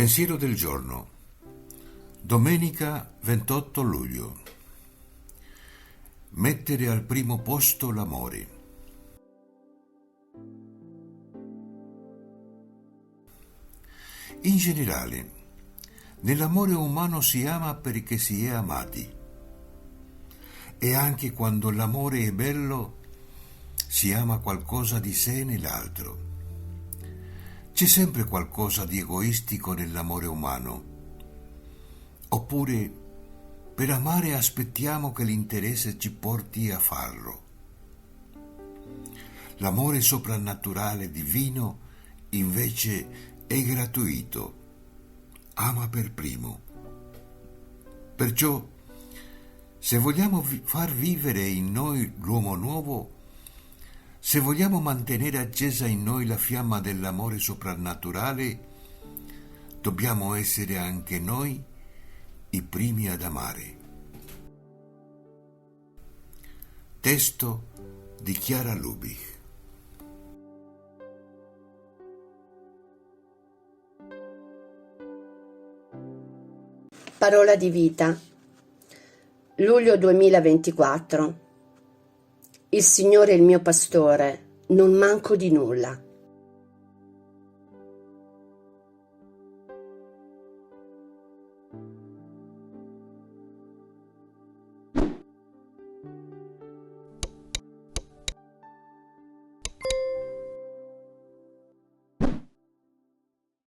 Pensiero del giorno, domenica 28 luglio. Mettere al primo posto l'amore. In generale, nell'amore umano si ama perché si è amati. E anche quando l'amore è bello, si ama qualcosa di sé nell'altro. C'è sempre qualcosa di egoistico nell'amore umano. Oppure, per amare aspettiamo che l'interesse ci porti a farlo. L'amore soprannaturale divino, invece, è gratuito. Ama per primo. Perciò, se vogliamo far vivere in noi l'uomo nuovo, se vogliamo mantenere accesa in noi la fiamma dell'amore soprannaturale, dobbiamo essere anche noi i primi ad amare. Testo di Chiara Lubich. Parola di vita. Luglio 2024. Il Signore è il mio pastore, non manco di nulla.